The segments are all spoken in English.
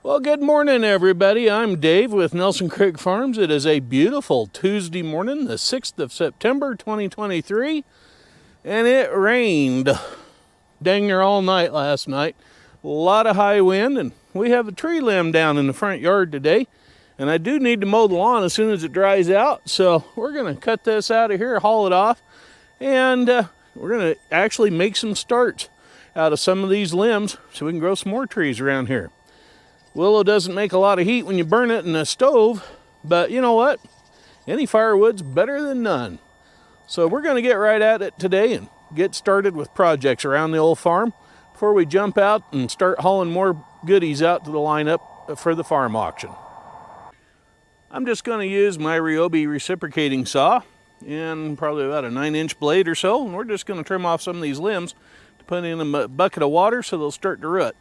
Well, good morning, everybody. I'm Dave with Nelson Creek Farms. It is a beautiful Tuesday morning, the 6th of September, 2023, and it rained dang near all night last night. A lot of high wind, and we have a tree limb down in the front yard today, and I do need to mow the lawn as soon as it dries out, so we're going to cut this out of here, haul it off, and we're going to actually make some starts out of some of these limbs so we can grow some more trees around here. Willow doesn't make a lot of heat when you burn it in a stove, but you know what? Any firewood's better than none. So we're going to get right at it today and get started with projects around the old farm before we jump out and start hauling more goodies out to the lineup for the farm auction. I'm just going to use my Ryobi reciprocating saw and probably about a 9-inch blade or so, and we're just going to trim off some of these limbs to put in a bucket of water so they'll start to root.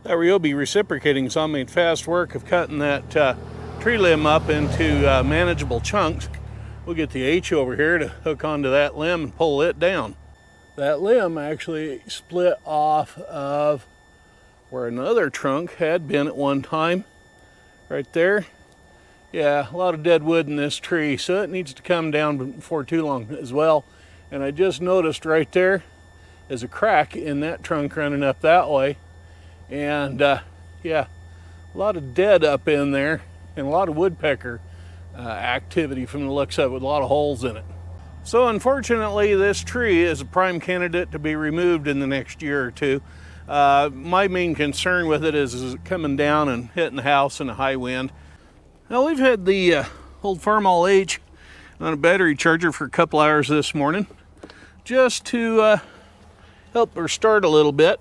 That Ryobi reciprocating saw made fast work of cutting that tree limb up into manageable chunks. We'll get the H over here to hook onto that limb and pull it down. That limb actually split off of where another trunk had been at one time. Right there. Yeah, a lot of dead wood in this tree, so it needs to come down before too long as well. And I just noticed right there is a crack in that trunk running up that way. And yeah, a lot of dead up in there and a lot of woodpecker activity from the looks of it, with a lot of holes in it. So unfortunately, this tree is a prime candidate to be removed in the next year or two. My main concern with it is it coming down and hitting the house in a high wind. Now, we've had the old Farm All H on a battery charger for a couple hours this morning, just to help her start a little bit.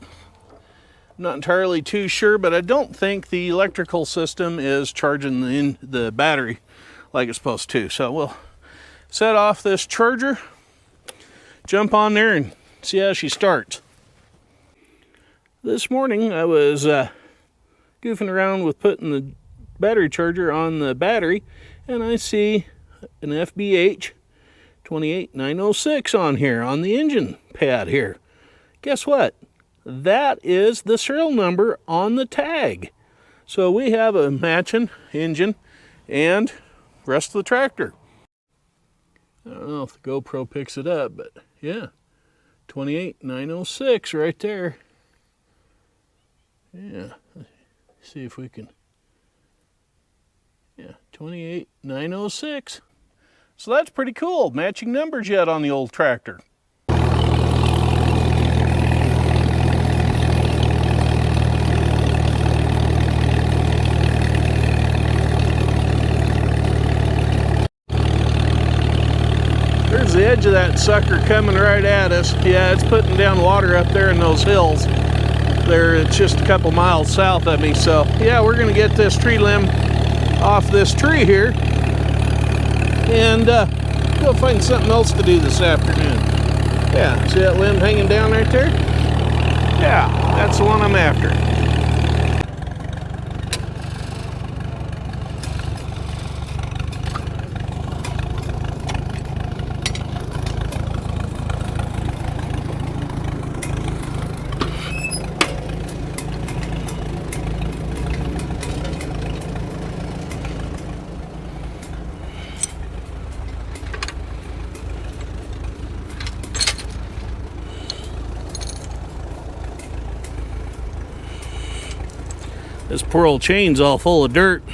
I'm not entirely too sure, but I don't think the electrical system is charging the battery like it's supposed to. So we'll set off this charger, jump on there, and see how she starts. This morning I was goofing around with putting the battery charger on the battery, and I see an FBH 28906 on here on the engine pad here. Guess what? That is the serial number on the tag. So we have a matching engine and rest of the tractor. I don't know if the GoPro picks it up, but yeah, 28906 right there. Yeah, let's see if we can. Yeah, 28906. So that's pretty cool. Matching numbers yet on the old tractor. There's the edge of that sucker coming right at us. Yeah, it's putting down water up there in those hills. It's just a couple miles south of me. So yeah, we're gonna get this tree limb off this tree here and go find something else to do this afternoon. Yeah, see that limb hanging down right there? Yeah, that's the one I'm after. This poor old chain's all full of dirt.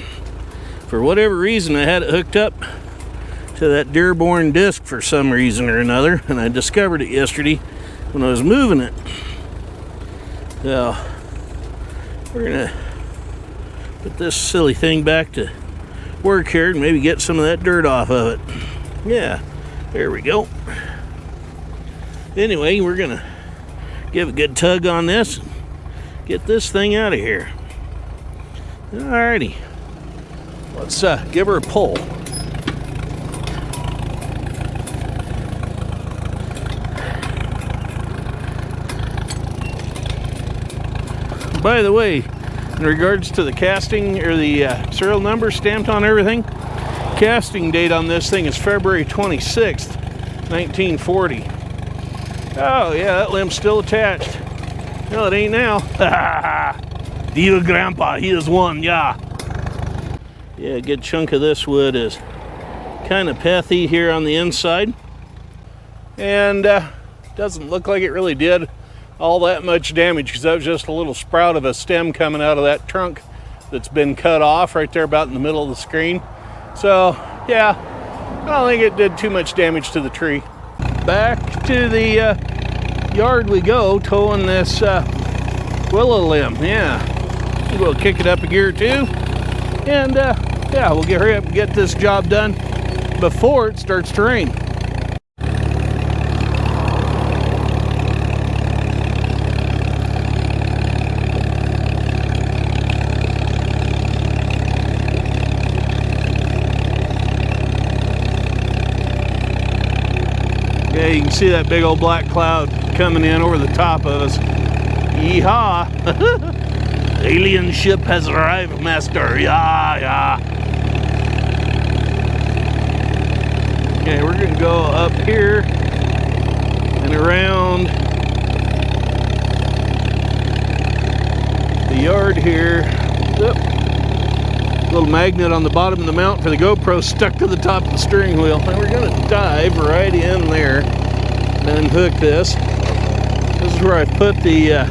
For whatever reason, I had it hooked up to that Dearborn disc for some reason or another, and I discovered it yesterday when I was moving it. So we're gonna put this silly thing back to work here and maybe get some of that dirt off of it. Yeah, there we go. Anyway, we're gonna give a good tug on this and get this thing out of here. Alrighty, let's give her a pull. By the way, in regards to the casting or the serial number stamped on everything, Casting date on this thing is February 26th, 1940. Oh yeah, that limb's still attached. No, it ain't now. Dear Grandpa, here's one, yeah. Yeah, a good chunk of this wood is kind of pathy here on the inside. And doesn't look like it really did all that much damage, because that was just a little sprout of a stem coming out of that trunk that's been cut off right there about in the middle of the screen. So yeah, I don't think it did too much damage to the tree. Back to the yard we go, towing this willow limb. Yeah, we'll kick it up a gear or two, and yeah, we'll hurry up and get this job done before it starts to rain. Yeah, you can see that big old black cloud coming in over the top of us. Yeehaw! Alien ship has arrived, master. Yeah. Okay, we're gonna go up here and around the yard here. Oop. Little magnet on the bottom of the mount for the GoPro stuck to the top of the steering wheel. And we're gonna dive right in there and unhook this. This is where I put the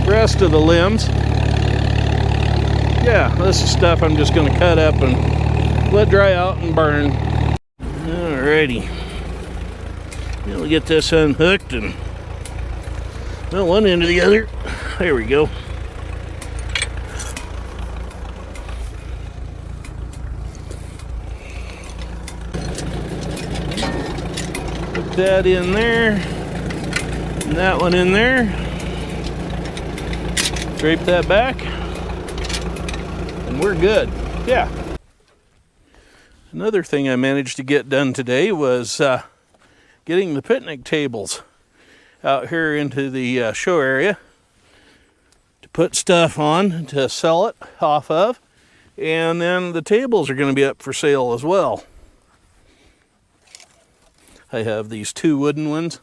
rest of the limbs. Yeah, this is stuff I'm just gonna cut up and let dry out and burn. Alrighty. We'll get this unhooked and, well, one end to the other. There we go. That in there, and that one in there. Drape that back, and we're good. Yeah. Another thing I managed to get done today was getting the picnic tables out here into the show area to put stuff on to sell it off of, and then the tables are going to be up for sale as well. I have these two wooden ones.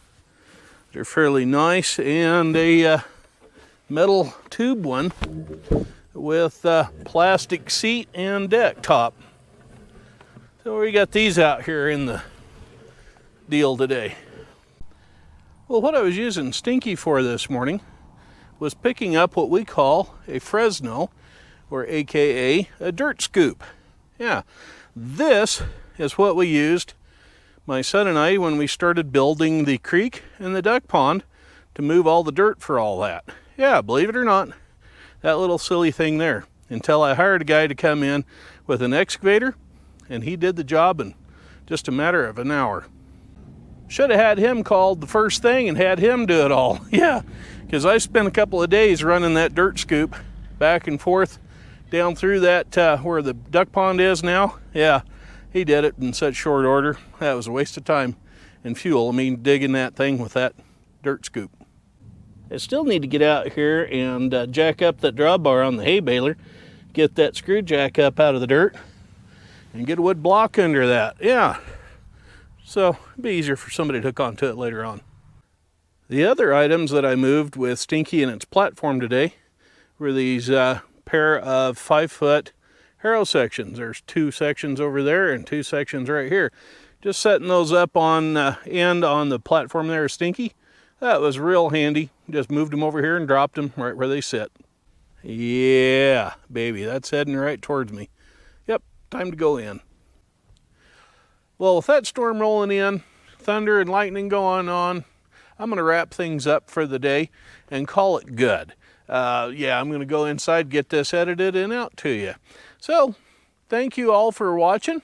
They're fairly nice, and a metal tube one with plastic seat and deck top. So we got these out here in the deal today. Well, what I was using Stinky for this morning was picking up what we call a Fresno, or AKA a dirt scoop. Yeah, this is what we used, my son and I, when we started building the creek and the duck pond to move all the dirt for all that. Yeah, believe it or not, that little silly thing there. Until I hired a guy to come in with an excavator, and he did the job in just a matter of an hour. Should have had him called the first thing and had him do it all. Yeah, because I spent a couple of days running that dirt scoop back and forth down through that where the duck pond is now. Yeah. He did it in such short order. That was a waste of time and fuel. I mean, digging that thing with that dirt scoop. I still need to get out here and jack up that drawbar on the hay baler, get that screw jack up out of the dirt, and get a wood block under that. Yeah. So it'd be easier for somebody to hook onto it later on. The other items that I moved with Stinky and its platform today were these pair of 5-foot harrow sections. There's 2 sections over there and 2 sections right here. Just setting those up on end on the platform there, Stinky. That was real handy. Just moved them over here and dropped them right where they sit. Yeah, baby, that's heading right towards me. Yep, time to go in. Well, with that storm rolling in, thunder and lightning going on, I'm going to wrap things up for the day and call it good. Yeah, I'm going to go inside, get this edited and out to you. So, thank you all for watching.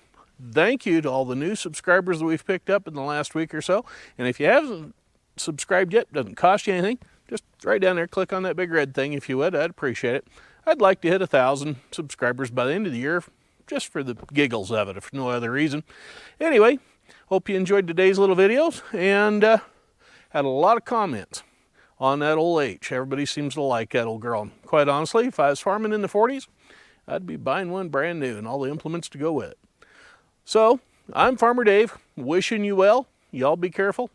Thank you to all the new subscribers that we've picked up in the last week or so. And if you haven't subscribed yet, it doesn't cost you anything. Just right down there, click on that big red thing if you would. I'd appreciate it. I'd like to hit 1,000 subscribers by the end of the year, just for the giggles of it, if no other reason. Anyway, hope you enjoyed today's little videos, and had a lot of comments on that old H. Everybody seems to like that old girl. And quite honestly, if I was farming in the 40s, I'd be buying one brand new and all the implements to go with it. So, I'm Farmer Dave, wishing you well. Y'all be careful,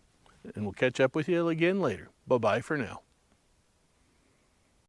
and we'll catch up with you again later. Bye-bye for now.